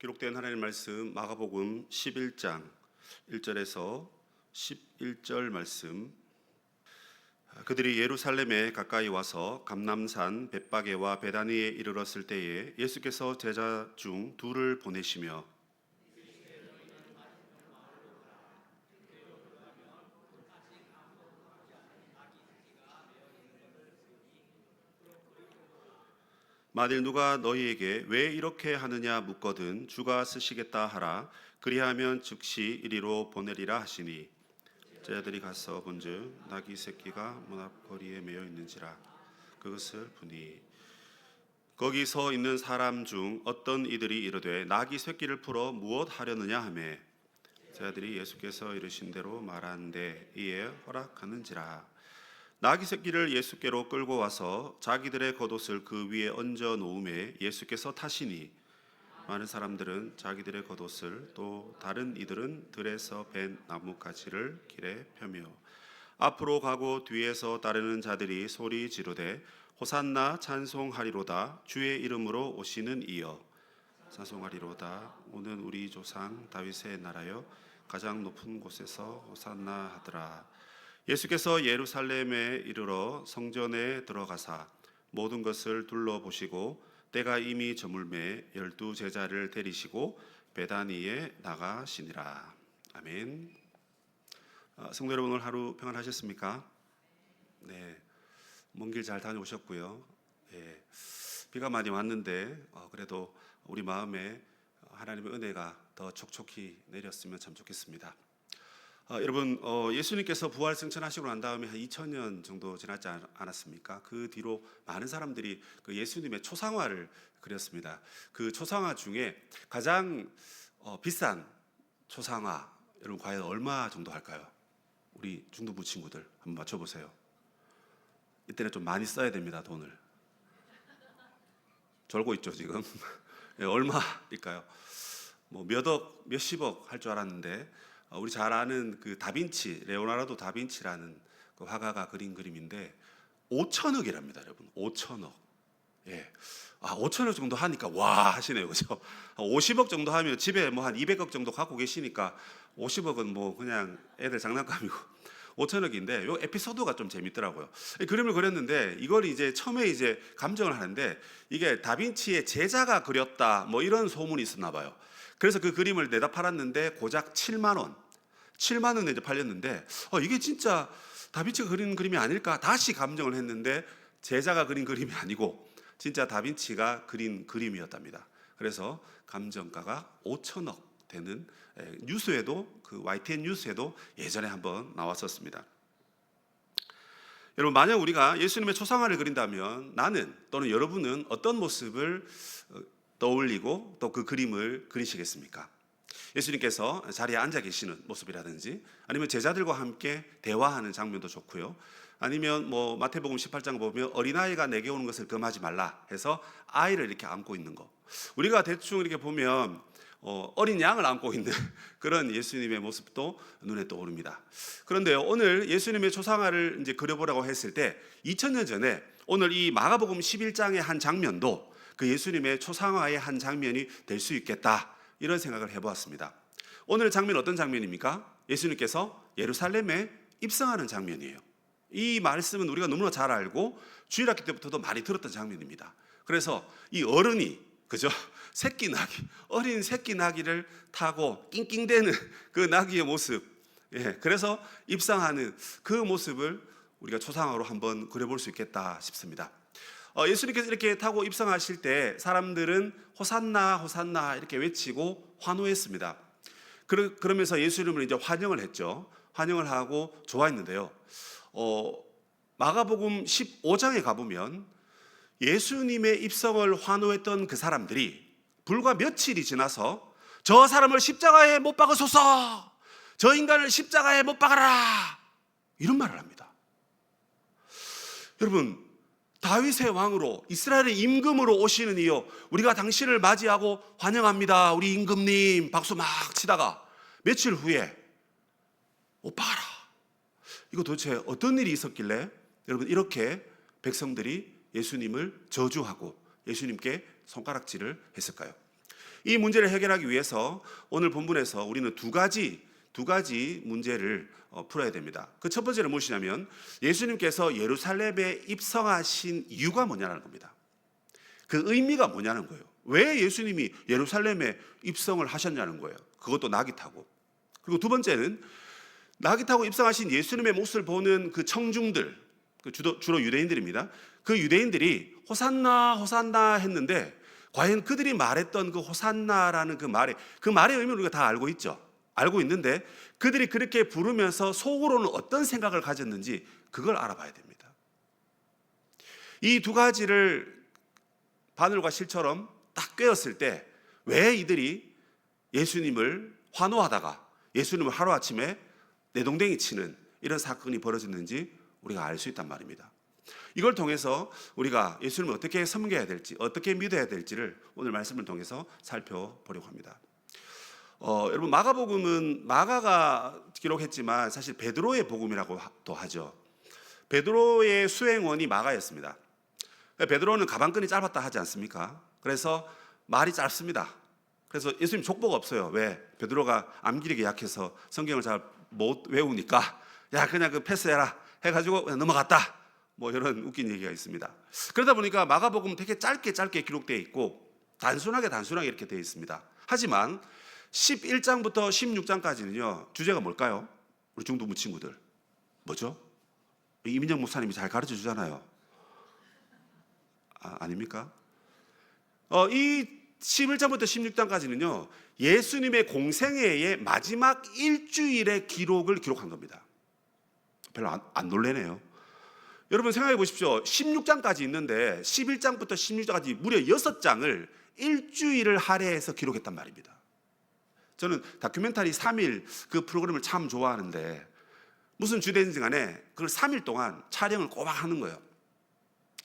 기록된 하나님의 말씀 마가복음 11장 1절에서 11절 말씀. 그들이 예루살렘에 가까이 와서 감람산 벳바게와 베다니에 이르렀을 때에 예수께서 제자 중 둘을 보내시며 만일 누가 너희에게 왜 이렇게 하느냐 묻거든 주가 쓰시겠다 하라. 그리하면 즉시 이리로 보내리라 하시니 제자들이 가서 본즉 나귀 새끼가 문 앞 거리에 매여 있는지라 그것을 보니 거기 서 있는 사람 중 어떤 이들이 이르되 나귀 새끼를 풀어 무엇 하려느냐 하매 제자들이 예수께서 이르신 대로 말하는데 이에 허락하는지라. 나귀 새끼를 예수께로 끌고 와서 자기들의 겉옷을 그 위에 얹어 놓음에 예수께서 타시니 많은 사람들은 자기들의 겉옷을 또 다른 이들은 들에서 벤 나뭇가지를 길에 펴며 앞으로 가고 뒤에서 따르는 자들이 소리 지르되 호산나 찬송하리로다 주의 이름으로 오시는 이여 찬송하리로다 오는 우리 조상 다윗의 나라여 가장 높은 곳에서 호산나 하더라. 예수께서 예루살렘에 이르러 성전에 들어가사 모든 것을 둘러보시고 때가 이미 저물매 12 제자를 데리시고 베다니에 나가시니라. 아멘. 성도 여러분, 오늘 하루 평안하셨습니까? 네, 먼 길 잘 다녀오셨고요. 네, 비가 많이 왔는데 그래도 우리 마음에 하나님의 은혜가 더 촉촉히 내렸으면 참 좋겠습니다. 여러분, 예수님께서 부활 승천하시고 난 다음에 한 2000년 정도 지났지 않았습니까? 그 뒤로 많은 사람들이 그 예수님의 초상화를 그렸습니다. 그 초상화 중에 가장 비싼 초상화, 여러분 과연 얼마 정도 할까요? 우리 중등부 친구들 한번 맞춰보세요. 이때는 좀 많이 써야 됩니다, 돈을. 졸고 있죠 지금. 네, 얼마일까요? 뭐 몇 억, 몇십억 할 줄 알았는데 우리 잘 아는 그 다빈치, 레오나르도 다빈치라는 그 화가가 그린 그림인데 5천억이랍니다, 여러분. 5천억. 예. 5천억 정도 하니까 와 하시네요, 그죠? 50억 정도 하면 집에 뭐 한 200억 정도 갖고 계시니까 50억은 뭐 그냥 애들 장난감이고 5천억인데 요 에피소드가 좀 재밌더라고요. 그림을 그렸는데 이걸 이제 처음에 이제 감정을 하는데 이게 다빈치의 제자가 그렸다 뭐 이런 소문이 있었나 봐요. 그래서 그 그림을 내다 팔았는데 고작 7만 원에 이제 팔렸는데 이게 진짜 다빈치가 그린 그림이 아닐까 다시 감정을 했는데 제자가 그린 그림이 아니고 진짜 다빈치가 그린 그림이었답니다. 그래서 감정가가 5천억 되는 뉴스에도 그 YTN 뉴스에도 예전에 한번 나왔었습니다. 여러분, 만약 우리가 예수님의 초상화를 그린다면 나는 또는 여러분은 어떤 모습을 떠올리고 또 그 그림을 그리시겠습니까? 예수님께서 자리에 앉아 계시는 모습이라든지 아니면 제자들과 함께 대화하는 장면도 좋고요. 아니면 뭐 마태복음 18장 보면 어린아이가 내게 오는 것을 금하지 말라 해서 아이를 이렇게 안고 있는 거. 우리가 대충 이렇게 보면 어린 양을 안고 있는 그런 예수님의 모습도 눈에 떠오릅니다. 그런데요, 오늘 예수님의 초상화를 이제 그려보라고 했을 때 2000년 전에 오늘 이 마가복음 11장의 한 장면도 그 예수님의 초상화의 한 장면이 될 수 있겠다 이런 생각을 해보았습니다. 오늘 장면 어떤 장면입니까? 예수님께서 예루살렘에 입성하는 장면이에요. 이 말씀은 우리가 너무나 잘 알고 주일학교 때부터도 많이 들었던 장면입니다. 그래서 이 어른이 그죠? 새끼 나귀, 어린 새끼 나귀를 타고 낑낑대는 그 나귀의 모습, 그래서 입성하는 그 모습을 우리가 초상화로 한번 그려볼 수 있겠다 싶습니다. 예수님께서 이렇게 타고 입성하실 때 사람들은 호산나 호산나 이렇게 외치고 환호했습니다. 그러면서 예수님을 이제 환영을 했죠. 환영을 하고 좋아했는데요. 마가복음 15장에 가보면 예수님의 입성을 환호했던 그 사람들이 불과 며칠이 지나서 저 사람을 십자가에 못 박으소서, 저 인간을 십자가에 못 박아라 이런 말을 합니다. 여러분, 다윗의 왕으로 이스라엘의 임금으로 오시는 이여 우리가 당신을 맞이하고 환영합니다 우리 임금님 박수 막 치다가 며칠 후에 못 박아라. 이거 도대체 어떤 일이 있었길래 여러분 이렇게 백성들이 예수님을 저주하고 예수님께 손가락질을 했을까요? 이 문제를 해결하기 위해서 오늘 본문에서 우리는 두 가지 문제를 풀어야 됩니다. 그 첫 번째는 무엇이냐면 예수님께서 예루살렘에 입성하신 이유가 뭐냐는 겁니다. 그 의미가 뭐냐는 거예요. 왜 예수님이 예루살렘에 입성을 하셨냐는 거예요. 그것도 낙이 타고. 그리고 두 번째는 낙이 타고 입성하신 예수님의 모습을 보는 그 청중들, 주로 유대인들입니다. 그 유대인들이 호산나 호산나 했는데 과연 그들이 말했던 그 호산나라는 그 말의 의미를 우리가 다 알고 있죠. 알고 있는데 그들이 그렇게 부르면서 속으로는 어떤 생각을 가졌는지 그걸 알아봐야 됩니다. 이 두 가지를 바늘과 실처럼 딱 꿰었을 때 왜 이들이 예수님을 환호하다가 예수님을 하루아침에 내동댕이 치는 이런 사건이 벌어졌는지 우리가 알 수 있단 말입니다. 이걸 통해서 우리가 예수님을 어떻게 섬겨야 될지, 어떻게 믿어야 될지를 오늘 말씀을 통해서 살펴보려고 합니다. 여러분, 마가복음은 마가가 기록했지만 사실 베드로의 복음이라고도 하죠. 베드로의 수행원이 마가였습니다. 베드로는 가방끈이 짧았다 하지 않습니까? 그래서 말이 짧습니다. 그래서 예수님 족보가 없어요. 왜? 베드로가 암기력이 약해서 성경을 잘 못 외우니까 야 그냥 그 패스해라 해가지고 넘어갔다. 뭐 이런 웃긴 얘기가 있습니다. 그러다 보니까 마가복음은 되게 짧게 기록되어 있고 단순하게 이렇게 되어 있습니다. 하지만 11장부터 16장까지는요 주제가 뭘까요? 우리 중도부 친구들 뭐죠? 이민정 목사님이 잘 가르쳐 주잖아요. 아닙니까? 이 11장부터 16장까지는요 예수님의 공생애의 마지막 일주일의 기록을 기록한 겁니다. 별로 안 놀래네요. 여러분 생각해 보십시오. 16장까지 있는데 11장부터 16장까지 무려 6장을 일주일을 할애해서 기록했단 말입니다. 저는 다큐멘터리 3일 그 프로그램을 참 좋아하는데 무슨 주제인지 간에 그걸 3일 동안 촬영을 꼬박 하는 거예요.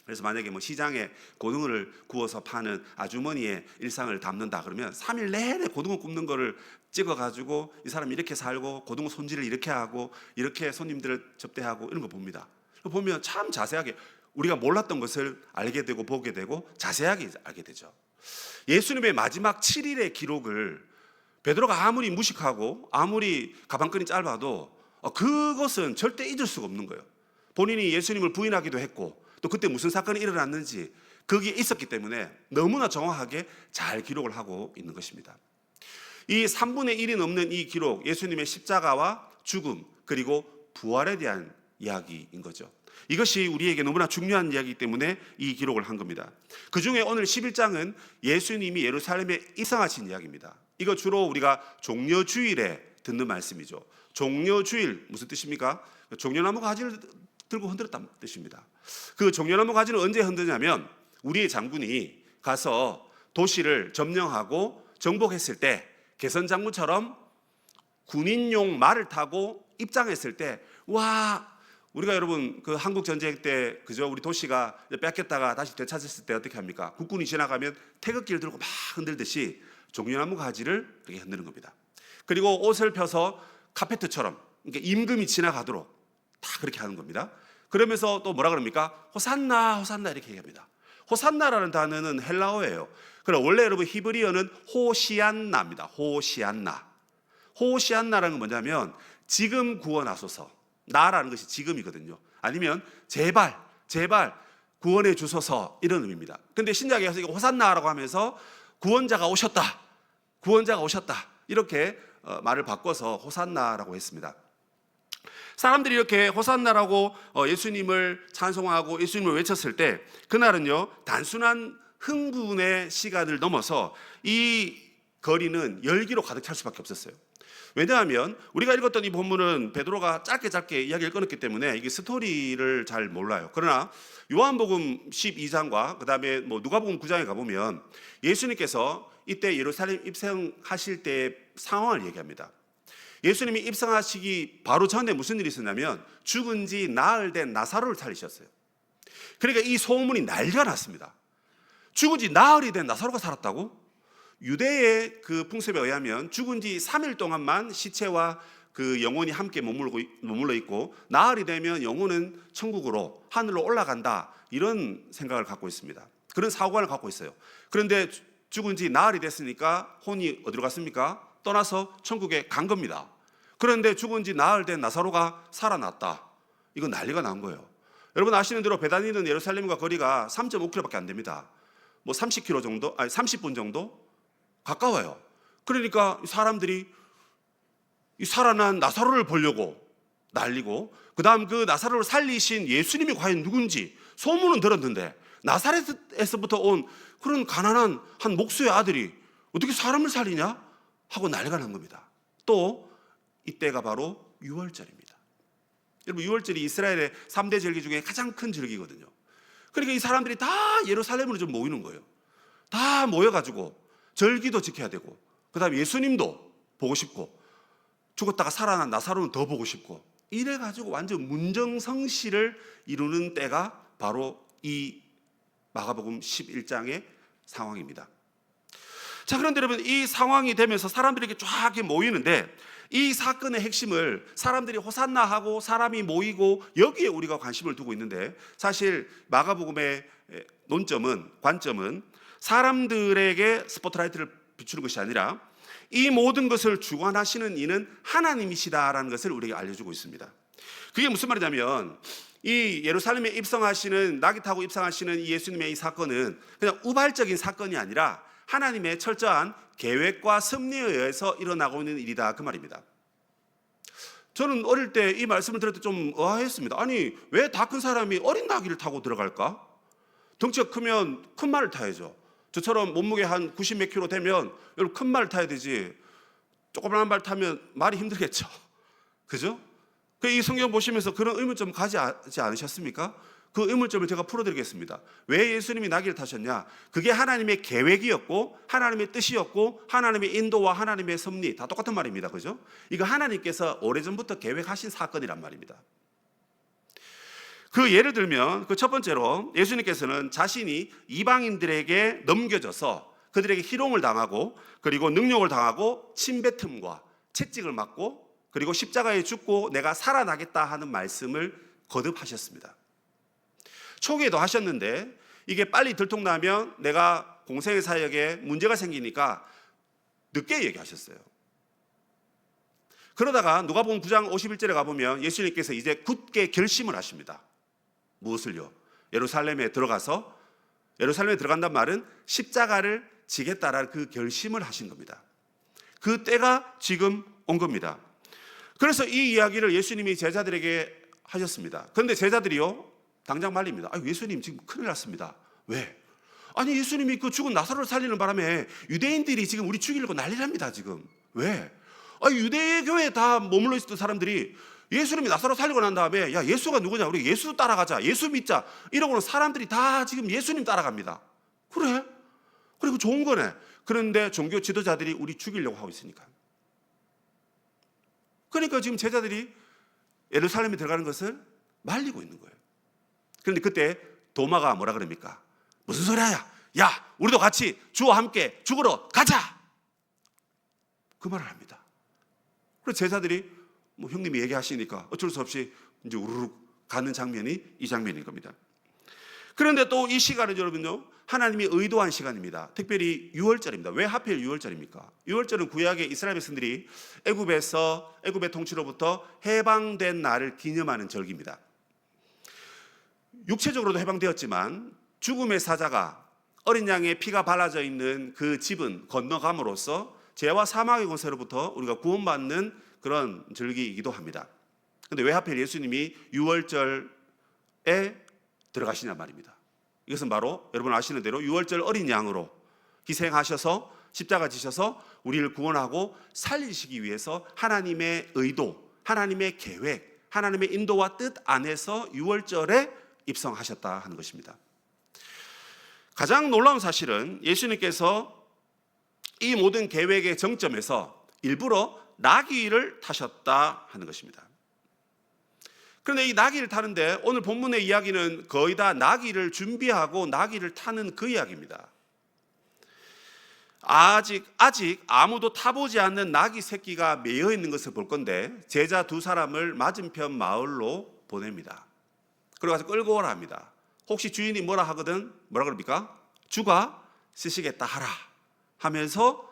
그래서 만약에 뭐 시장에 고등어를 구워서 파는 아주머니의 일상을 담는다 그러면 3일 내내 고등어 굽는 거를 찍어가지고 이 사람이 이렇게 살고 고등어 손질을 이렇게 하고 이렇게 손님들을 접대하고 이런 거 봅니다. 보면 참 자세하게 우리가 몰랐던 것을 알게 되고 보게 되고 자세하게 알게 되죠. 예수님의 마지막 7일의 기록을 베드로가 아무리 무식하고 아무리 가방끈이 짧아도 그것은 절대 잊을 수가 없는 거예요. 본인이 예수님을 부인하기도 했고 또 그때 무슨 사건이 일어났는지 거기에 있었기 때문에 너무나 정확하게 잘 기록을 하고 있는 것입니다. 이 3분의 1이 넘는 이 기록, 예수님의 십자가와 죽음 그리고 부활에 대한 이야기인 거죠. 이것이 우리에게 너무나 중요한 이야기이기 때문에 이 기록을 한 겁니다. 그 중에 오늘 11장은 예수님이 예루살렘에 입성하신 이야기입니다. 이거 주로 우리가 종려주일에 듣는 말씀이죠. 종려주일 무슨 뜻입니까? 종려나무 가지를 들고 흔들었다는 뜻입니다. 그 종려나무 가지는 언제 흔드냐면 우리의 장군이 가서 도시를 점령하고 정복했을 때 개선장군처럼 군인용 말을 타고 입장했을 때 와 우리가 여러분 그 한국 전쟁 때 그죠 우리 도시가 뺏겼다가 다시 되찾았을 때 어떻게 합니까? 국군이 지나가면 태극기를 들고 막 흔들듯이 종려나무 가지를 이렇게 흔드는 겁니다. 그리고 옷을 펴서 카페트처럼 그러니까 임금이 지나가도록 다 그렇게 하는 겁니다. 그러면서 또 뭐라 그럽니까? 호산나 호산나 이렇게 얘기합니다. 호산나라는 단어는 헬라어예요. 그럼 원래 여러분 히브리어는 호시안나입니다. 호시안나라는 건 뭐냐면 지금 구원하소서. 나라는 것이 지금이거든요. 아니면 제발 구원해 주소서 이런 의미입니다. 근데 신약에서 이거 호산나라고 하면서 구원자가 오셨다 이렇게 말을 바꿔서 호산나라고 했습니다. 사람들이 이렇게 호산나라고 예수님을 찬송하고 예수님을 외쳤을 때 그날은요 단순한 흥분의 시간을 넘어서 이 거리는 열기로 가득 찰 수밖에 없었어요. 왜냐하면 우리가 읽었던 이 본문은 베드로가 짧게 이야기를 끊었기 때문에 이게 스토리를 잘 몰라요. 그러나 요한복음 12장과 그 다음에 뭐 누가복음 9장에 가보면 예수님께서 이때 예루살렘 입성하실 때의 상황을 얘기합니다. 예수님이 입성하시기 바로 전에 무슨 일이 있었냐면 죽은 지 나흘 된 나사로를 살리셨어요. 그러니까 이 소문이 난리가 났습니다. 죽은 지 나흘이 된 나사로가 살았다고? 유대의 그 풍습에 의하면 죽은 지 3일 동안만 시체와 그 영혼이 함께 머물러 있고 나흘이 되면 영혼은 천국으로 하늘로 올라간다 이런 생각을 갖고 있습니다. 그런 사고관을 갖고 있어요. 그런데 죽은 지 나흘이 됐으니까 혼이 어디로 갔습니까? 떠나서 천국에 간 겁니다. 그런데 죽은 지 나흘 된 나사로가 살아났다. 이건 난리가 난 거예요. 여러분 아시는 대로 베다니는 예루살렘과 거리가 3.5km밖에 안 됩니다. 뭐 30km 정도, 아니 30분 정도 가까워요. 그러니까 사람들이 이 살아난 나사로를 보려고 난리고, 그 다음 그 나사로를 살리신 예수님이 과연 누군지 소문은 들었는데 나사렛에서부터 온 그런 가난한 한 목수의 아들이 어떻게 사람을 살리냐 하고 난리가 난 겁니다. 또 이때가 바로 유월절입니다. 여러분 유월절이 이스라엘의 3대 절기 중에 가장 큰 절기거든요. 그러니까 이 사람들이 다 예루살렘으로 좀 모이는 거예요. 다 모여가지고 절기도 지켜야 되고, 그 다음에 예수님도 보고 싶고, 죽었다가 살아난 나사로는 더 보고 싶고, 이래가지고 완전 문정성시를 이루는 때가 바로 이 마가복음 11장의 상황입니다. 자, 그런데 여러분 이 상황이 되면서 사람들에게 쫙 모이는데, 이 사건의 핵심을 사람들이 호산나 하고 사람이 모이고 여기에 우리가 관심을 두고 있는데, 사실 마가복음의 관점은 사람들에게 스포트라이트를 비추는 것이 아니라 이 모든 것을 주관하시는 이는 하나님이시다라는 것을 우리에게 알려주고 있습니다. 그게 무슨 말이냐면, 이 예루살렘에 입성하시는, 낙이 타고 입성하시는 이 예수님의 이 사건은 그냥 우발적인 사건이 아니라 하나님의 철저한 계획과 섭리에 의해서 일어나고 있는 일이다, 그 말입니다. 저는 어릴 때 이 말씀을 들을 때 좀 의아했습니다. 아니 왜 다 큰 사람이 어린 나귀를 타고 들어갈까? 덩치가 크면 큰 말을 타야죠. 저처럼 몸무게 한 90몇 킬로 되면 여러분 큰 말을 타야 되지, 조그만한 말 타면 말이 힘들겠죠. 그죠? 이 성경 보시면서 그런 의문점 가지지 않으셨습니까? 그 의문점을 제가 풀어드리겠습니다. 왜 예수님이 나귀를 타셨냐? 그게 하나님의 계획이었고 하나님의 뜻이었고 하나님의 인도와 하나님의 섭리 다 똑같은 말입니다. 그죠? 이거 하나님께서 오래전부터 계획하신 사건이란 말입니다. 그 예를 들면 그 첫 번째로 예수님께서는 자신이 이방인들에게 넘겨져서 그들에게 희롱을 당하고 그리고 능욕을 당하고 침뱉음과 채찍을 맞고 그리고 십자가에 죽고 내가 살아나겠다 하는 말씀을 거듭하셨습니다. 초기에도 하셨는데 이게 빨리 들통나면 내가 공생의 사역에 문제가 생기니까 늦게 얘기하셨어요. 그러다가 누가복음 9장 51절에 가보면 예수님께서 이제 굳게 결심을 하십니다. 무엇을요? 예루살렘에 들어간단 말은 십자가를 지겠다라는 그 결심을 하신 겁니다. 그 때가 지금 온 겁니다. 그래서 이 이야기를 예수님이 제자들에게 하셨습니다. 그런데 제자들이요 당장 말립니다. 예수님 지금 큰일 났습니다. 왜? 아니 예수님이 그 죽은 나사로를 살리는 바람에 유대인들이 지금 우리 죽이려고 난리랍니다. 지금 왜? 유대 교회에 다 머물러 있었던 사람들이 예수님이 나사로 살리고 난 다음에 야 예수가 누구냐, 우리 예수 따라가자, 예수 믿자 이러고는 사람들이 다 지금 예수님 따라갑니다. 그래? 그리고 좋은 거네. 그런데 종교 지도자들이 우리 죽이려고 하고 있으니까. 그러니까 지금 제자들이 예루살렘에 들어가는 것을 말리고 있는 거예요. 그런데 그때 도마가 뭐라 그럽니까? 무슨 소리야? 야 우리도 같이 주와 함께 죽으러 가자, 그 말을 합니다. 그래서 제자들이 형님이 얘기하시니까 어쩔 수 없이 이제 우르르 가는 장면이 이 장면인 겁니다. 그런데 또 이 시간은 여러분요 하나님이 의도한 시간입니다. 특별히 유월절입니다. 왜 하필 유월절입니까? 유월절은 구약의 이스라엘 백성들이 애굽의 통치로부터 해방된 날을 기념하는 절기입니다. 육체적으로도 해방되었지만 죽음의 사자가 어린 양의 피가 발라져 있는 그 집은 건너감으로써 죄와 사망의 권세로부터 우리가 구원받는 그런 절기이기도 합니다. 그런데 왜 하필 예수님이 유월절에 들어가시냐 말입니다. 이것은 바로 여러분 아시는 대로 유월절 어린 양으로 희생하셔서 십자가 지셔서 우리를 구원하고 살리시기 위해서 하나님의 의도, 하나님의 계획, 하나님의 인도와 뜻 안에서 유월절에 입성하셨다 하는 것입니다. 가장 놀라운 사실은 예수님께서 이 모든 계획의 정점에서 일부러 나귀를 타셨다 하는 것입니다. 그런데 이 나귀를 타는데 오늘 본문의 이야기는 거의 다 나귀를 준비하고 나귀를 타는 그 이야기입니다. 아직 아무도 타보지 않는 나귀 새끼가 매여 있는 것을 볼 건데 제자 두 사람을 맞은편 마을로 보냅니다. 그리고 가서 끌고 오라 합니다. 혹시 주인이 뭐라 하거든 뭐라 그럽니까? 주가 쓰시겠다 하라, 하면서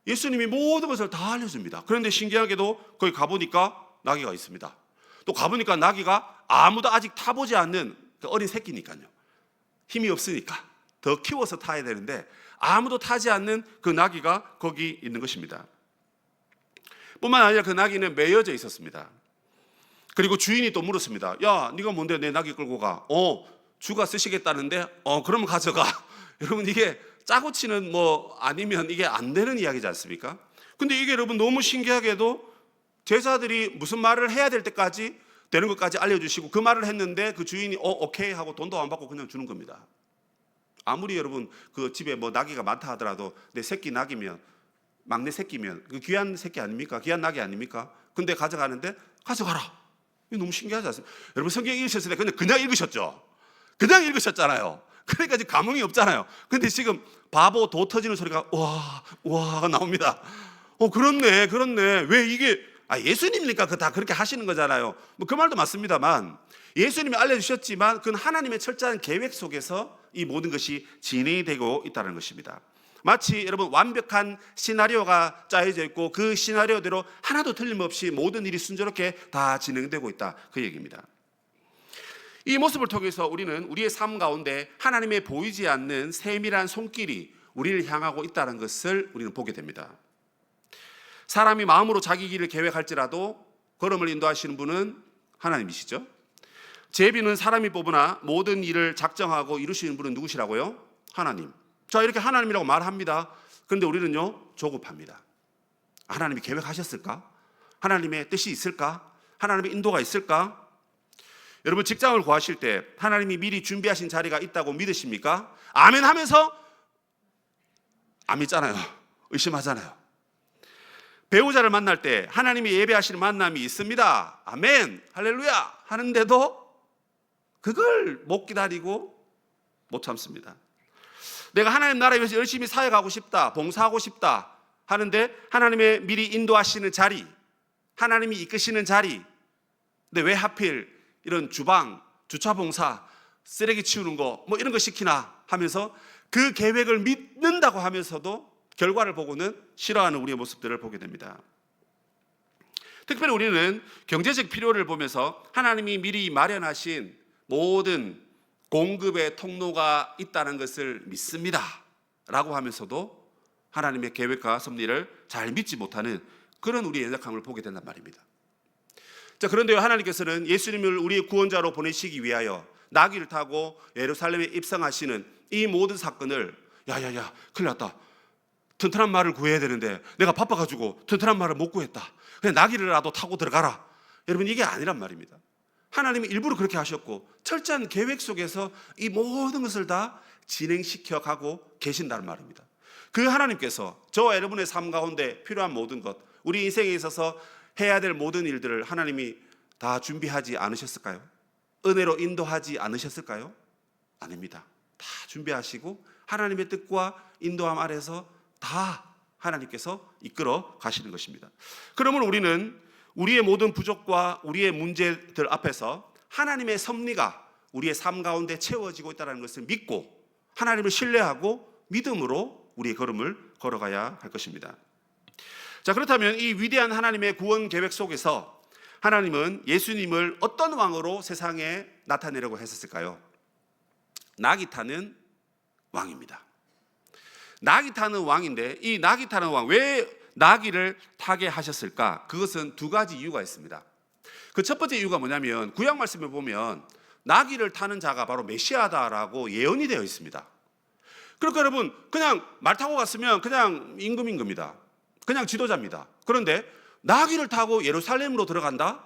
예수님이 모든 것을 다 알려줍니다. 그런데 신기하게도 거기 가보니까 나귀가 있습니다. 또 가보니까 나귀가 아무도 아직 타보지 않는 어린 새끼니까요. 힘이 없으니까 더 키워서 타야 되는데 아무도 타지 않는 그 나귀가 거기 있는 것입니다. 뿐만 아니라 그 나귀는 매여져 있었습니다. 그리고 주인이 또 물었습니다. 야, 네가 뭔데 내 나귀 끌고 가? 주가 쓰시겠다는데 그러면 가져가. 여러분, 이게 짜고 치는 아니면 이게 안 되는 이야기지 않습니까? 근데 이게 여러분 너무 신기하게도 제자들이 무슨 말을 해야 될 때까지 되는 것까지 알려주시고 그 말을 했는데 그 주인이 오케이 하고 돈도 안 받고 그냥 주는 겁니다. 아무리 여러분 그 집에 나귀가 많다 하더라도 내 새끼 나귀면, 막내 새끼면 그 귀한 새끼 아닙니까? 귀한 나귀 아닙니까? 근데 가져가는데 가져가라. 이거 너무 신기하지 않습니까? 여러분 성경 읽으셨을 때 그냥 읽으셨죠? 그냥 읽으셨잖아요. 그러니까 지금 감흥이 없잖아요. 근데 지금 바보 도 터지는 소리가 와 나옵니다. 그렇네. 왜 이게 예수님이니까 다 그렇게 하시는 거잖아요. 그 말도 맞습니다만 예수님이 알려주셨지만 그건 하나님의 철저한 계획 속에서 이 모든 것이 진행이 되고 있다는 것입니다. 마치 여러분 완벽한 시나리오가 짜여져 있고 그 시나리오대로 하나도 틀림없이 모든 일이 순조롭게 다 진행되고 있다, 그 얘기입니다. 이 모습을 통해서 우리는 우리의 삶 가운데 하나님의 보이지 않는 세밀한 손길이 우리를 향하고 있다는 것을 우리는 보게 됩니다. 사람이 마음으로 자기 길을 계획할지라도 걸음을 인도하시는 분은 하나님이시죠. 제비는 사람이 뽑으나 모든 일을 작정하고 이루시는 분은 누구시라고요? 하나님. 자, 이렇게 하나님이라고 말합니다. 그런데 우리는요, 조급합니다. 하나님이 계획하셨을까? 하나님의 뜻이 있을까? 하나님의 인도가 있을까? 여러분 직장을 구하실 때 하나님이 미리 준비하신 자리가 있다고 믿으십니까? 아멘 하면서 안 믿잖아요. 의심하잖아요. 배우자를 만날 때 하나님이 예배하시는 만남이 있습니다. 아멘, 할렐루야 하는데도 그걸 못 기다리고 못 참습니다. 내가 하나님 나라에 위해서 열심히 사역하고 싶다, 봉사하고 싶다 하는데 하나님의 미리 인도하시는 자리, 하나님이 이끄시는 자리, 근데 왜 하필 이런 주방, 주차 봉사, 쓰레기 치우는 거 이런 거 시키나 하면서 그 계획을 믿는다고 하면서도 결과를 보고는 싫어하는 우리의 모습들을 보게 됩니다. 특별히 우리는 경제적 필요를 보면서 하나님이 미리 마련하신 모든 공급의 통로가 있다는 것을 믿습니다 라고 하면서도 하나님의 계획과 섭리를 잘 믿지 못하는 그런 우리의 연약함을 보게 된단 말입니다. 자, 그런데 하나님께서는 예수님을 우리의 구원자로 보내시기 위하여 나귀를 타고 예루살렘에 입성하시는 이 모든 사건을 야야야 큰일 났다, 튼튼한 말을 구해야 되는데 내가 바빠가지고 튼튼한 말을 못 구했다, 그냥 나귀를라도 타고 들어가라, 여러분 이게 아니란 말입니다. 하나님이 일부러 그렇게 하셨고 철저한 계획 속에서 이 모든 것을 다 진행시켜 가고 계신다는 말입니다. 그 하나님께서 저와 여러분의 삶 가운데 필요한 모든 것, 우리 인생에 있어서 해야 될 모든 일들을 하나님이 다 준비하지 않으셨을까요? 은혜로 인도하지 않으셨을까요? 아닙니다. 다 준비하시고 하나님의 뜻과 인도함 아래서 다 하나님께서 이끌어 가시는 것입니다. 그러면 우리는 우리의 모든 부족과 우리의 문제들 앞에서 하나님의 섭리가 우리의 삶 가운데 채워지고 있다는 것을 믿고 하나님을 신뢰하고 믿음으로 우리의 걸음을 걸어가야 할 것입니다. 자, 그렇다면 이 위대한 하나님의 구원 계획 속에서 하나님은 예수님을 어떤 왕으로 세상에 나타내려고 했었을까요? 나귀 타는 왕입니다. 나귀 타는 왕인데 이 나귀 타는 왕, 왜 나귀를 타게 하셨을까? 그것은 두 가지 이유가 있습니다. 그 첫 번째 이유가 뭐냐면 구약 말씀을 보면 나귀를 타는 자가 바로 메시아다라고 예언이 되어 있습니다. 그러니까 여러분 그냥 말 타고 갔으면 그냥 임금인 겁니다. 그냥 지도자입니다. 그런데 나귀를 타고 예루살렘으로 들어간다?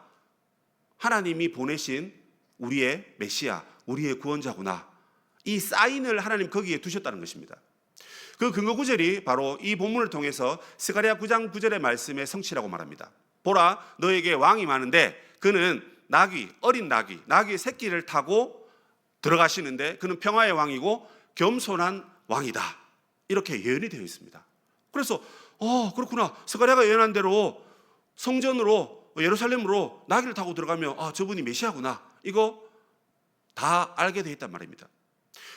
하나님이 보내신 우리의 메시아, 우리의 구원자구나. 이 사인을 하나님 거기에 두셨다는 것입니다. 그 근거 구절이 바로 이 본문을 통해서 스가랴 9장 9절의 말씀의 성취라고 말합니다. 보라, 너에게 왕이 많은데 그는 나귀, 어린 나귀, 나귀의 새끼를 타고 들어가시는데 그는 평화의 왕이고 겸손한 왕이다. 이렇게 예언이 되어 있습니다. 그래서 그렇구나. 스가랴가 예언한 대로 성전으로 예루살렘으로 나귀를 타고 들어가면 저분이 메시아구나. 이거 다 알게 되어 있단 말입니다.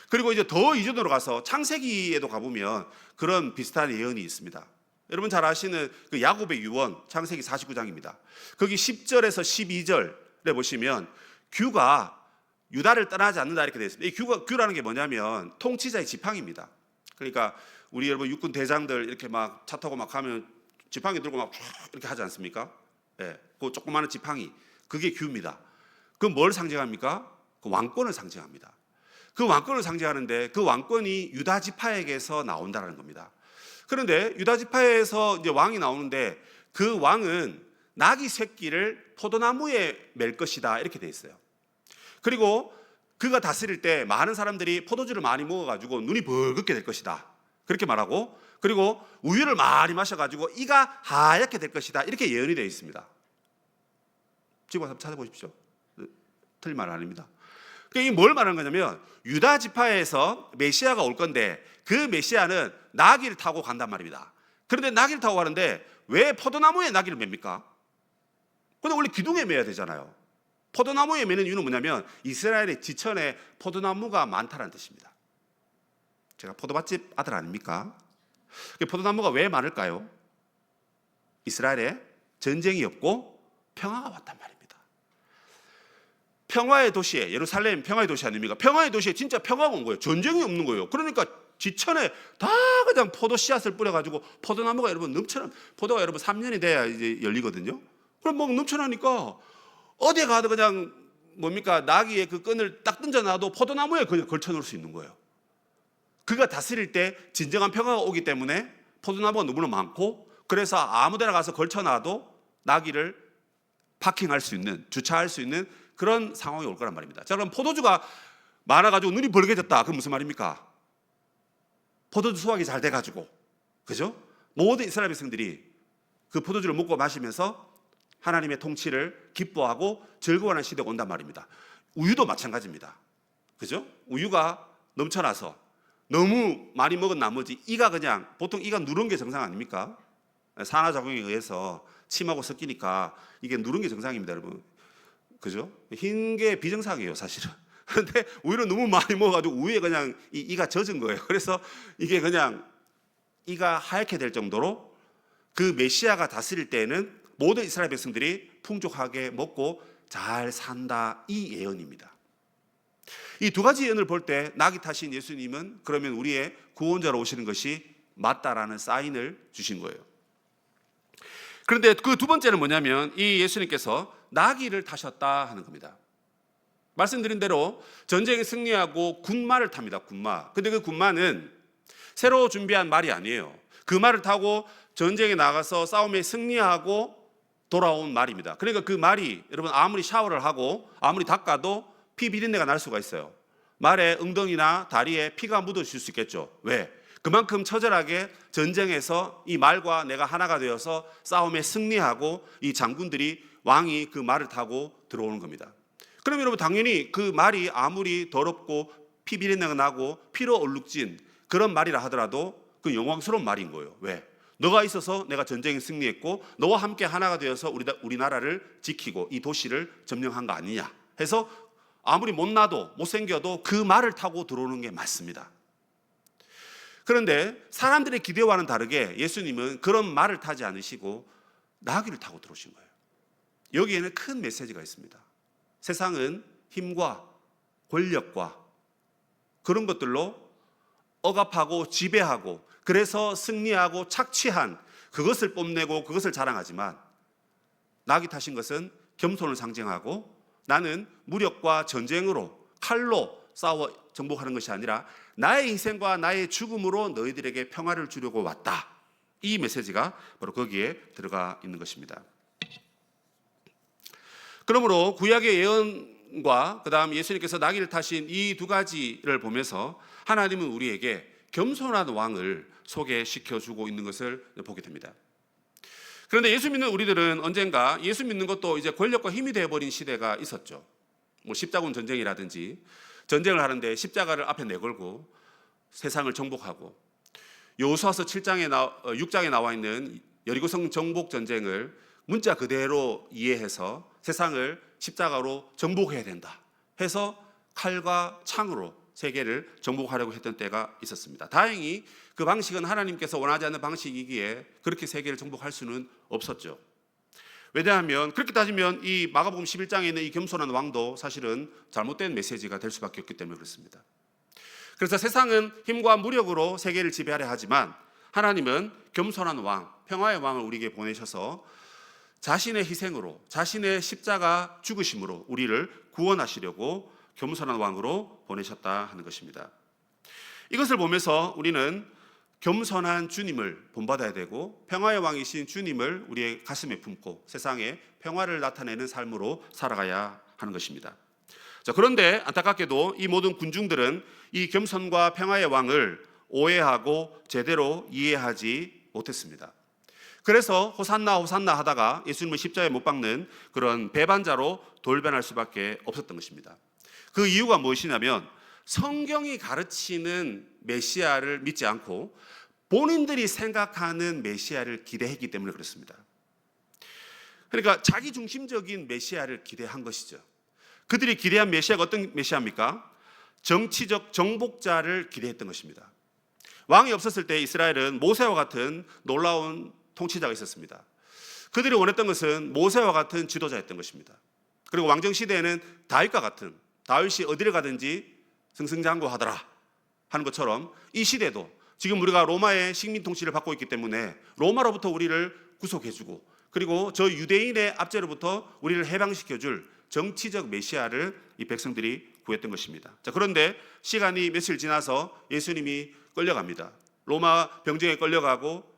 그리고 이제 더 이전으로 가서 창세기에도 가보면 그런 비슷한 예언이 있습니다. 여러분 잘 아시는 그 야곱의 유언, 창세기 49장입니다. 거기 10절에서 12절에 보시면 규가 유다를 떠나지 않는다 이렇게 되어 있습니다. 이 규라는 게 뭐냐면 통치자의 지팡이입니다. 그러니까 우리 여러분 육군 대장들 이렇게 막 차 타고 막 하면 지팡이 들고 막 이렇게 하지 않습니까? 예, 그 조그마한 지팡이, 그게 규입니다. 그 뭘 상징합니까? 그 왕권을 상징합니다. 그 왕권을 상징하는데 그 왕권이 유다 지파에게서 나온다는 겁니다. 그런데 유다 지파에서 이제 왕이 나오는데 그 왕은 나귀 새끼를 포도나무에 맬 것이다 이렇게 돼 있어요. 그리고 그가 다스릴 때 많은 사람들이 포도주를 많이 먹어가지고 눈이 벌겋게 될 것이다 그렇게 말하고, 그리고 우유를 많이 마셔가지고 이가 하얗게 될 것이다 이렇게 예언이 되어 있습니다. 지금 한번 찾아보십시오. 틀린 말 아닙니다. 이게 뭘 말하는 거냐면 유다 지파에서 메시아가 올 건데 그 메시아는 나귀를 타고 간단 말입니다. 그런데 나귀를 타고 가는데 왜 포도나무에 나귀를 맵니까? 근데 원래 기둥에 매야 되잖아요. 포도나무에 매는 이유는 뭐냐면 이스라엘의 지천에 포도나무가 많다는 뜻입니다. 제가 포도밭집 아들 아닙니까? 포도나무가 왜 많을까요? 이스라엘에 전쟁이 없고 평화가 왔단 말입니다. 평화의 도시에, 예루살렘 평화의 도시 아닙니까? 평화의 도시에 진짜 평화가 온 거예요. 전쟁이 없는 거예요. 그러니까 지천에 다 그냥 포도 씨앗을 뿌려가지고 포도나무가 여러분 포도가 여러분 3년이 돼야 이제 열리거든요. 그럼 막 넘쳐나니까 어디에 가도 그냥 뭡니까? 나귀의 그 끈을 딱 던져놔도 포도나무에 그냥 걸쳐놓을 수 있는 거예요. 그가 다스릴 때 진정한 평화가 오기 때문에 포도나무가 너무나 많고, 그래서 아무데나 가서 걸쳐놔도 나귀를 파킹할 수 있는, 주차할 수 있는 그런 상황이 올 거란 말입니다. 자, 그럼 포도주가 많아가지고 눈이 벌게졌다. 그건 무슨 말입니까? 포도주 수확이 잘 돼가지고, 그죠? 모든 이스라엘 백성들이 그 포도주를 먹고 마시면서 하나님의 통치를 기뻐하고 즐거워하는 시대가 온단 말입니다. 우유도 마찬가지입니다. 그죠? 우유가 넘쳐나서 너무 많이 먹은 나머지 이가 그냥, 보통 이가 누런 게 정상 아닙니까? 산화작용에 의해서 침하고 섞이니까 이게 누른 게 정상입니다, 여러분. 그죠? 흰 게 비정상이에요, 사실은. 그런데 우유를 너무 많이 먹어가지고 우유에 그냥 이가 젖은 거예요. 그래서 이게 그냥 이가 하얗게 될 정도로 그 메시아가 다스릴 때에는 모든 이스라엘 백성들이 풍족하게 먹고 잘 산다, 이 예언입니다. 이 두 가지 예언을 볼 때 나귀 타신 예수님은 그러면 우리의 구원자로 오시는 것이 맞다라는 사인을 주신 거예요. 그런데 그 두 번째는 뭐냐면 이 예수님께서 나귀를 타셨다 하는 겁니다. 말씀드린 대로 전쟁에 승리하고 군마를 탑니다. 군마. 근데 그 군마는 새로 준비한 말이 아니에요. 그 말을 타고 전쟁에 나가서 싸움에 승리하고 돌아온 말입니다. 그러니까 그 말이 여러분 아무리 샤워를 하고 아무리 닦아도 피 비린내가 날 수가 있어요. 말에 엉덩이나 다리에 피가 묻어질 수 있겠죠. 왜? 그만큼 처절하게 전쟁에서 이 말과 내가 하나가 되어서 싸움에 승리하고 이 장군들이, 왕이 그 말을 타고 들어오는 겁니다. 그럼 여러분 당연히 그 말이 아무리 더럽고 피 비린내가 나고 피로 얼룩진 그런 말이라 하더라도 그 영광스러운 말인 거예요. 왜? 너가 있어서 내가 전쟁에 승리했고 너와 함께 하나가 되어서 우리나라를 지키고 이 도시를 점령한 거 아니냐 해서 아무리 못나도 못생겨도 그 말을 타고 들어오는 게 맞습니다. 그런데 사람들의 기대와는 다르게 예수님은 그런 말을 타지 않으시고 나귀를 타고 들어오신 거예요. 여기에는 큰 메시지가 있습니다. 세상은 힘과 권력과 그런 것들로 억압하고 지배하고 그래서 승리하고 착취한 그것을 뽐내고 그것을 자랑하지만 나귀 타신 것은 겸손을 상징하고 나는 무력과 전쟁으로 칼로 싸워 정복하는 것이 아니라 나의 희생과 나의 죽음으로 너희들에게 평화를 주려고 왔다. 이 메시지가 바로 거기에 들어가 있는 것입니다. 그러므로 구약의 예언과 그다음 예수님께서 나귀를 타신 이 두 가지를 보면서 하나님은 우리에게 겸손한 왕을 소개시켜주고 있는 것을 보게 됩니다. 그런데 예수 믿는 우리들은 언젠가 예수 믿는 것도 이제 권력과 힘이 되어버린 시대가 있었죠. 뭐 십자군 전쟁이라든지 전쟁을 하는데 십자가를 앞에 내걸고 세상을 정복하고 여호수아서 6장에 나와 있는 여리고성 정복 전쟁을 문자 그대로 이해해서 세상을 십자가로 정복해야 된다 해서 칼과 창으로 세계를 정복하려고 했던 때가 있었습니다. 다행히 그 방식은 하나님께서 원하지 않는 방식이기에 그렇게 세계를 정복할 수는 없었죠. 왜냐하면 그렇게 따지면 이 마가복음 11장에 있는 이 겸손한 왕도 사실은 잘못된 메시지가 될 수밖에 없기 때문에 그렇습니다. 그래서 세상은 힘과 무력으로 세계를 지배하려 하지만 하나님은 겸손한 왕, 평화의 왕을 우리에게 보내셔서 자신의 희생으로, 자신의 십자가 죽으심으로 우리를 구원하시려고 겸손한 왕으로 보내셨다 하는 것입니다. 이것을 보면서 우리는 겸손한 주님을 본받아야 되고 평화의 왕이신 주님을 우리의 가슴에 품고 세상에 평화를 나타내는 삶으로 살아가야 하는 것입니다. 자, 그런데 안타깝게도 이 모든 군중들은 이 겸손과 평화의 왕을 오해하고 제대로 이해하지 못했습니다. 그래서 호산나 호산나 하다가 예수님을 십자가에 못 박는 그런 배반자로 돌변할 수밖에 없었던 것입니다. 그 이유가 무엇이냐면 성경이 가르치는 메시아를 믿지 않고 본인들이 생각하는 메시아를 기대했기 때문에 그렇습니다. 그러니까 자기중심적인 메시아를 기대한 것이죠. 그들이 기대한 메시아가 어떤 메시아입니까? 정치적 정복자를 기대했던 것입니다. 왕이 없었을 때 이스라엘은 모세와 같은 놀라운 통치자가 있었습니다. 그들이 원했던 것은 모세와 같은 지도자였던 것입니다. 그리고 왕정 시대에는 다윗과 같은, 다윗이 어디를 가든지 승승장구하더라 하는 것처럼 이 시대도 지금 우리가 로마의 식민 통치를 받고 있기 때문에 로마로부터 우리를 구속해주고 그리고 저 유대인의 압제로부터 우리를 해방시켜줄 정치적 메시아를 이 백성들이 구했던 것입니다. 자, 그런데 시간이 며칠 지나서 예수님이 끌려갑니다. 로마 병정에 끌려가고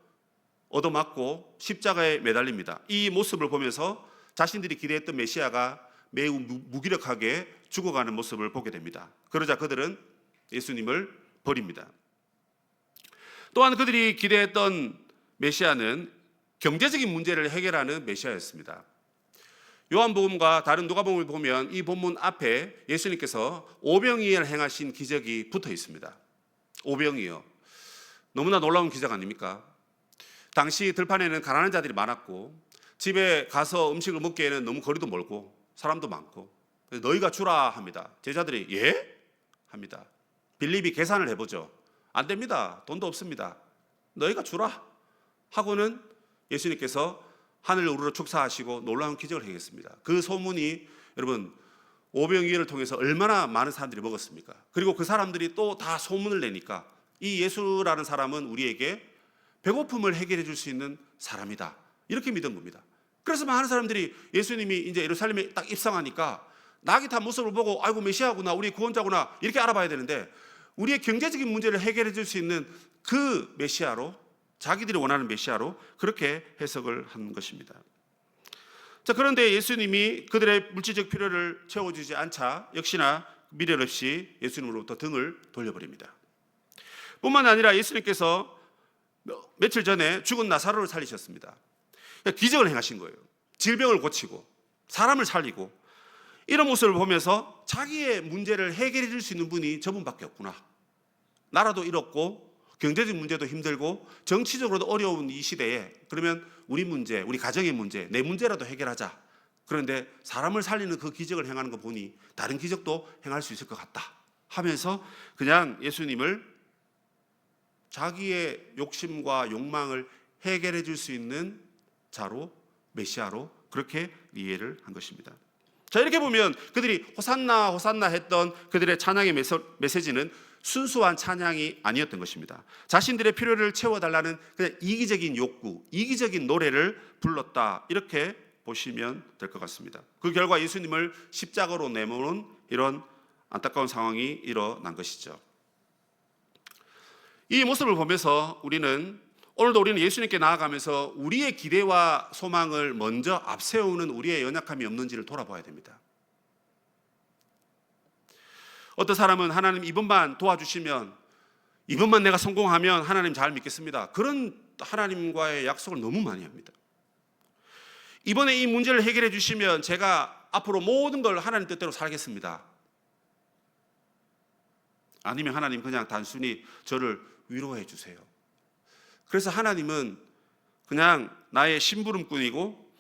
얻어맞고 십자가에 매달립니다. 이 모습을 보면서 자신들이 기대했던 메시아가 매우 무기력하게 죽어가는 모습을 보게 됩니다. 그러자 그들은 예수님을 버립니다. 또한 그들이 기대했던 메시아는 경제적인 문제를 해결하는 메시아였습니다. 요한복음과 다른 누가복음을 보면 이 본문 앞에 예수님께서 오병이어를 행하신 기적이 붙어 있습니다. 오병이어. 너무나 놀라운 기적 아닙니까? 당시 들판에는 가난한 자들이 많았고 집에 가서 음식을 먹기에는 너무 거리도 멀고 사람도 많고 그래서 너희가 주라 합니다. 제자들이 예? 합니다. 빌립이 계산을 해보죠. 안 됩니다. 돈도 없습니다. 너희가 주라 하고는 예수님께서 하늘을 우러러 축사하시고 놀라운 기적을 행했습니다. 그 소문이 여러분 오병이어를 통해서 얼마나 많은 사람들이 먹었습니까? 그리고 그 사람들이 또 다 소문을 내니까 이 예수라는 사람은 우리에게 배고픔을 해결해 줄 수 있는 사람이다. 이렇게 믿은 겁니다. 그래서 많은 사람들이 예수님이 이제 예루살렘에 딱 입성하니까 낙이 탄 모습을 보고 아이고 메시아구나, 우리 구원자구나 이렇게 알아봐야 되는데 우리의 경제적인 문제를 해결해 줄 수 있는 그 메시아로 자기들이 원하는 메시아로 그렇게 해석을 한 것입니다. 자, 그런데 예수님이 그들의 물질적 필요를 채워주지 않자 역시나 미련 없이 예수님으로부터 등을 돌려버립니다. 뿐만 아니라 예수님께서 며칠 전에 죽은 나사로를 살리셨습니다. 기적을 행하신 거예요. 질병을 고치고 사람을 살리고 이런 모습을 보면서 자기의 문제를 해결해 줄 수 있는 분이 저분밖에 없구나. 나라도 잃었고 경제적 문제도 힘들고 정치적으로도 어려운 이 시대에 그러면 우리 문제, 우리 가정의 문제, 내 문제라도 해결하자. 그런데 사람을 살리는 그 기적을 행하는 거 보니 다른 기적도 행할 수 있을 것 같다 하면서 그냥 예수님을 자기의 욕심과 욕망을 해결해 줄 수 있는 자로, 메시아로 그렇게 이해를 한 것입니다. 자, 이렇게 보면 그들이 호산나 호산나 했던 그들의 찬양의 메시지는 순수한 찬양이 아니었던 것입니다. 자신들의 필요를 채워달라는 그냥 이기적인 욕구, 이기적인 노래를 불렀다 이렇게 보시면 될 것 같습니다. 그 결과 예수님을 십자가로 내모는 이런 안타까운 상황이 일어난 것이죠. 이 모습을 보면서 오늘도 우리는 예수님께 나아가면서 우리의 기대와 소망을 먼저 앞세우는 우리의 연약함이 없는지를 돌아봐야 됩니다. 어떤 사람은 하나님 이번만 도와주시면, 이번만 내가 성공하면 하나님 잘 믿겠습니다. 그런 하나님과의 약속을 너무 많이 합니다. 이번에 이 문제를 해결해 주시면 제가 앞으로 모든 걸 하나님 뜻대로 살겠습니다. 아니면 하나님 그냥 단순히 저를 위로해 주세요. 그래서 하나님은 그냥 나의 심부름꾼이고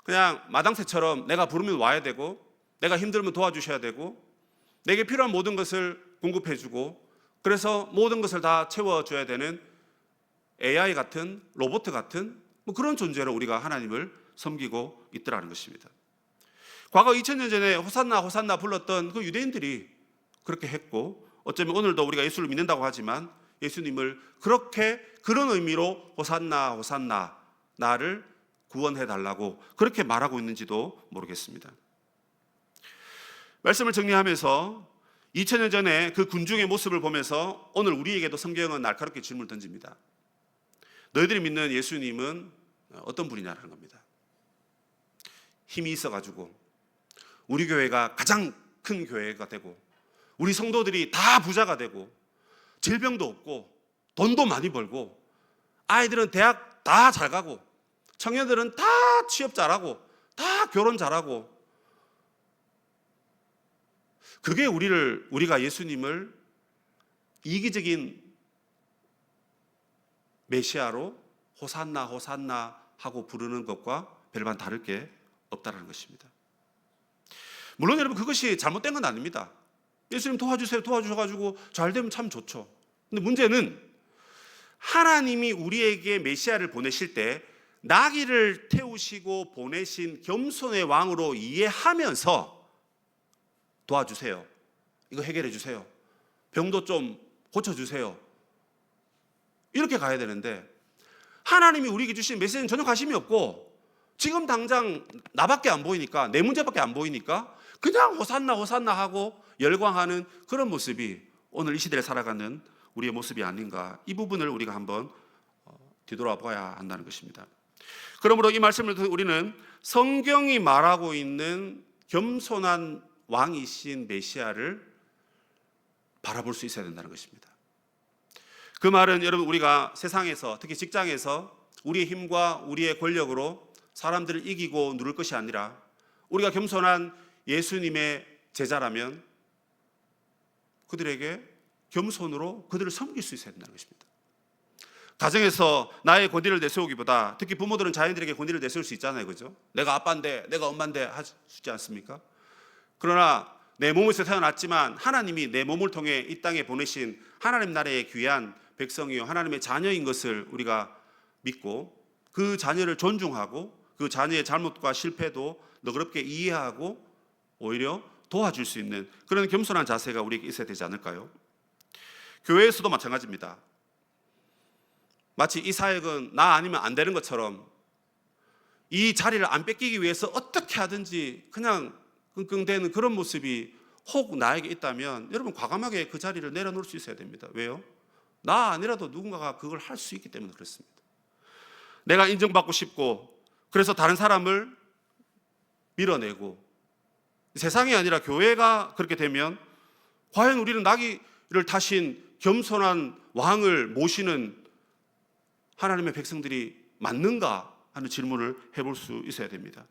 그냥 마당새처럼 내가 부르면 와야 되고 내가 힘들면 도와주셔야 되고 내게 필요한 모든 것을 공급해주고 그래서 모든 것을 다 채워줘야 되는 AI 같은 로봇 같은 그런 존재로 우리가 하나님을 섬기고 있더라는 것입니다. 과거 2000년 전에 호산나 호산나 불렀던 그 유대인들이 그렇게 했고 어쩌면 오늘도 우리가 예수를 믿는다고 하지만 예수님을 그렇게 그런 의미로 호산나 호산나 나를 구원해달라고 그렇게 말하고 있는지도 모르겠습니다. 말씀을 정리하면서 2000년 전에 그 군중의 모습을 보면서 오늘 우리에게도 성경은 날카롭게 질문을 던집니다. 너희들이 믿는 예수님은 어떤 분이냐라는 겁니다. 힘이 있어가지고 우리 교회가 가장 큰 교회가 되고 우리 성도들이 다 부자가 되고 질병도 없고 돈도 많이 벌고 아이들은 대학 다 잘 가고 청년들은 다 취업 잘하고 다 결혼 잘하고 그게 우리가 예수님을 이기적인 메시아로 호산나 호산나 하고 부르는 것과 별반 다를 게 없다는 것입니다. 물론 여러분 그것이 잘못된 건 아닙니다. 예수님 도와주세요 도와주셔가지고 잘 되면 참 좋죠. 근데 문제는 하나님이 우리에게 메시아를 보내실 때 나귀를 태우시고 보내신 겸손의 왕으로 이해하면서 도와주세요. 이거 해결해 주세요. 병도 좀 고쳐주세요. 이렇게 가야 되는데 하나님이 우리에게 주신 메시지는 전혀 관심이 없고 지금 당장 나밖에 안 보이니까 내 문제밖에 안 보이니까 그냥 호산나 호산나 하고 열광하는 그런 모습이 오늘 이 시대를 살아가는 우리의 모습이 아닌가 이 부분을 우리가 한번 뒤돌아봐야 한다는 것입니다. 그러므로 이 말씀을 통해 우리는 성경이 말하고 있는 겸손한 왕이신 메시아를 바라볼 수 있어야 된다는 것입니다. 그 말은 여러분 우리가 세상에서 특히 직장에서 우리의 힘과 우리의 권력으로 사람들을 이기고 누를 것이 아니라 우리가 겸손한 예수님의 제자라면 그들에게 겸손으로 그들을 섬길 수 있어야 된다는 것입니다. 가정에서 나의 권위를 내세우기보다 특히 부모들은 자녀들에게 권위를 내세울 수 있잖아요. 그죠? 내가 아빠인데 내가 엄마인데 하지 않습니까? 그러나 내 몸에서 태어났지만 하나님이 내 몸을 통해 이 땅에 보내신 하나님 나라의 귀한 백성이요 하나님의 자녀인 것을 우리가 믿고 그 자녀를 존중하고 그 자녀의 잘못과 실패도 너그럽게 이해하고 오히려 도와줄 수 있는 그런 겸손한 자세가 우리에게 있어야 되지 않을까요? 교회에서도 마찬가지입니다. 마치 이 사역은 나 아니면 안 되는 것처럼 이 자리를 안 뺏기기 위해서 어떻게 하든지 그냥 끙끙대는 그런 모습이 혹 나에게 있다면 여러분 과감하게 그 자리를 내려놓을 수 있어야 됩니다. 왜요? 나 아니라도 누군가가 그걸 할 수 있기 때문에 그렇습니다. 내가 인정받고 싶고 그래서 다른 사람을 밀어내고 세상이 아니라 교회가 그렇게 되면 과연 우리는 나귀를 타신 겸손한 왕을 모시는 하나님의 백성들이 맞는가 하는 질문을 해볼 수 있어야 됩니다.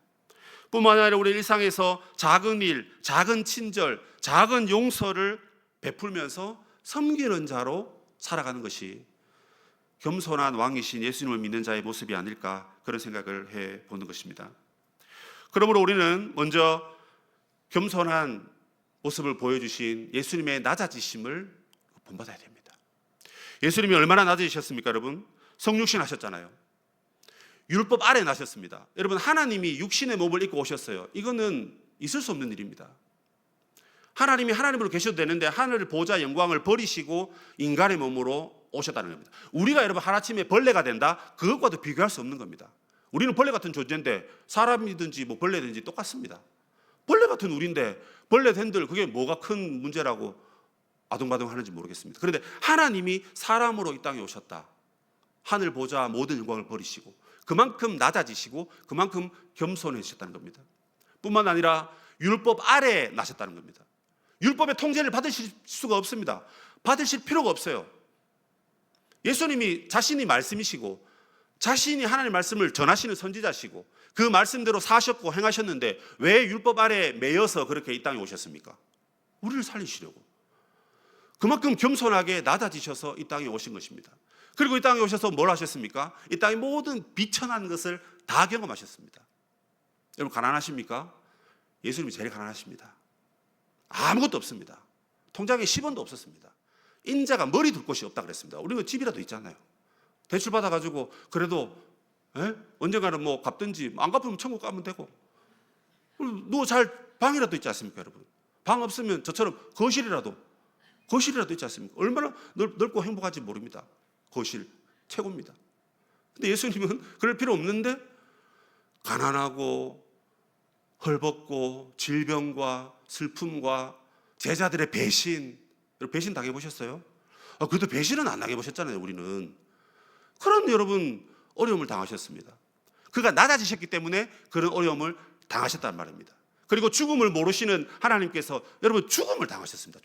뿐만 아니라 우리 일상에서 작은 일, 작은 친절, 작은 용서를 베풀면서 섬기는 자로 살아가는 것이 겸손한 왕이신 예수님을 믿는 자의 모습이 아닐까 그런 생각을 해보는 것입니다. 그러므로 우리는 먼저 겸손한 모습을 보여주신 예수님의 낮아지심을 본받아야 됩니다. 예수님이 얼마나 낮아지셨습니까, 여러분? 성육신 하셨잖아요. 율법 아래 나셨습니다. 여러분 하나님이 육신의 몸을 입고 오셨어요. 이거는 있을 수 없는 일입니다. 하나님이 하나님으로 계셔도 되는데 하늘 보좌 영광을 버리시고 인간의 몸으로 오셨다는 겁니다. 우리가 여러분 하루아침에 벌레가 된다? 그것과도 비교할 수 없는 겁니다. 우리는 벌레 같은 존재인데 사람이든지 뭐 벌레든지 똑같습니다. 벌레 같은 우리인데 벌레 된들 그게 뭐가 큰 문제라고 아둥바둥 하는지 모르겠습니다. 그런데 하나님이 사람으로 이 땅에 오셨다. 하늘 보좌 모든 영광을 버리시고 그만큼 낮아지시고 그만큼 겸손해지셨다는 겁니다. 뿐만 아니라 율법 아래에 나셨다는 겁니다. 율법의 통제를 받으실 수가 없습니다. 받으실 필요가 없어요. 예수님이 자신이 말씀이시고 자신이 하나님의 말씀을 전하시는 선지자시고 그 말씀대로 사셨고 행하셨는데 왜 율법 아래에 매여서 그렇게 이 땅에 오셨습니까? 우리를 살리시려고. 그만큼 겸손하게 낮아지셔서 이 땅에 오신 것입니다. 그리고 이 땅에 오셔서 뭘 하셨습니까? 이 땅의 모든 비천한 것을 다 경험하셨습니다. 여러분 가난하십니까? 예수님이 제일 가난하십니다. 아무것도 없습니다. 통장에 10원도 없었습니다. 인자가 머리 둘 곳이 없다 그랬습니다. 우리는 집이라도 있잖아요. 대출 받아가지고 그래도 언젠가는 뭐 갚든지 안 갚으면 천국 가면 되고 누워 잘 방이라도 있지 않습니까, 여러분? 방 없으면 저처럼 거실이라도 있지 않습니까? 얼마나 넓고 행복한지 모릅니다. 거실 최고입니다. 근데 예수님은 그럴 필요 없는데 가난하고 헐벗고 질병과 슬픔과 제자들의 배신, 여러분 배신 당해보셨어요? 그래도 배신은 안 당해보셨잖아요. 우리는 그런 여러분 어려움을 당하셨습니다. 그가 낮아지셨기 때문에 그런 어려움을 당하셨단 말입니다. 그리고 죽음을 모르시는 하나님께서 여러분 죽음을 당하셨습니다.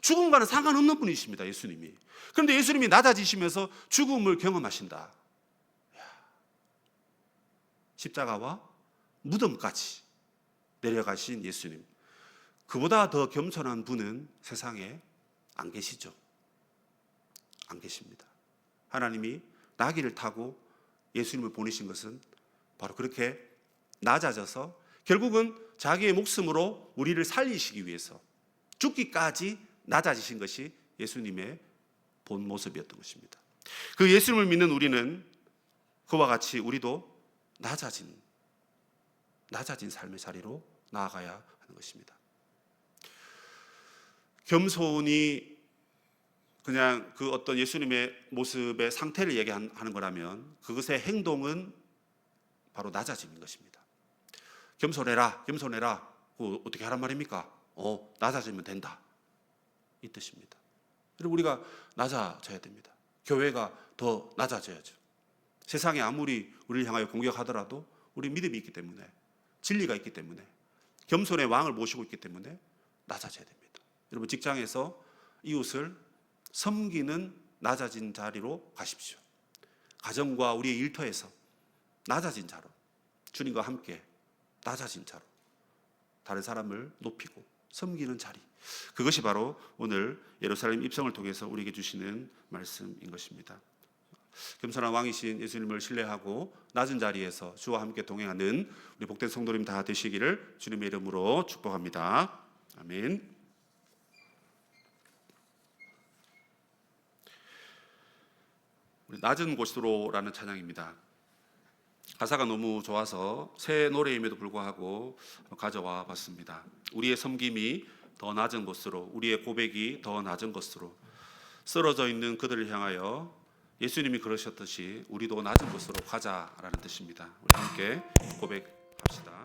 죽음과는 상관없는 분이십니다. 예수님이. 그런데 예수님이 낮아지시면서 죽음을 경험하신다. 십자가와 무덤까지 내려가신 예수님, 그보다 더 겸손한 분은 세상에 안 계시죠. 안 계십니다. 하나님이 나귀를 타고 예수님을 보내신 것은 바로 그렇게 낮아져서 결국은 자기의 목숨으로 우리를 살리시기 위해서 죽기까지 낮아지신 것이 예수님의 본 모습이었던 것입니다. 그 예수님을 믿는 우리는 그와 같이 우리도 낮아진 삶의 자리로 나아가야 하는 것입니다. 겸손이 그냥 그 어떤 예수님의 모습의 상태를 얘기하는 거라면 그것의 행동은 바로 낮아지는 것입니다. 겸손해라. 그거 어떻게 하란 말입니까? 낮아지면 된다. 이 뜻입니다. 그리고 우리가 낮아져야 됩니다. 교회가 더 낮아져야죠. 세상이 아무리 우리를 향하여 공격하더라도 우리 믿음이 있기 때문에, 진리가 있기 때문에, 겸손의 왕을 모시고 있기 때문에 낮아져야 됩니다. 여러분 직장에서 이웃을 섬기는 낮아진 자리로 가십시오. 가정과 우리의 일터에서 낮아진 자로, 주님과 함께 낮아진 자로 다른 사람을 높이고 섬기는 자리, 그것이 바로 오늘 예루살렘 입성을 통해서 우리에게 주시는 말씀인 것입니다. 겸손한 왕이신 예수님을 신뢰하고 낮은 자리에서 주와 함께 동행하는 우리 복된 성도님 다 되시기를 주님의 이름으로 축복합니다. 아멘. 우리 낮은 곳으로라는 찬양입니다. 가사가 너무 좋아서 새 노래임에도 불구하고 가져와 봤습니다. 우리의 섬김이 더 낮은 곳으로, 우리의 고백이 더 낮은 곳으로, 쓰러져 있는 그들을 향하여 예수님이 그러셨듯이 우리도 낮은 곳으로 가자라는 뜻입니다. 우리 함께 고백합시다.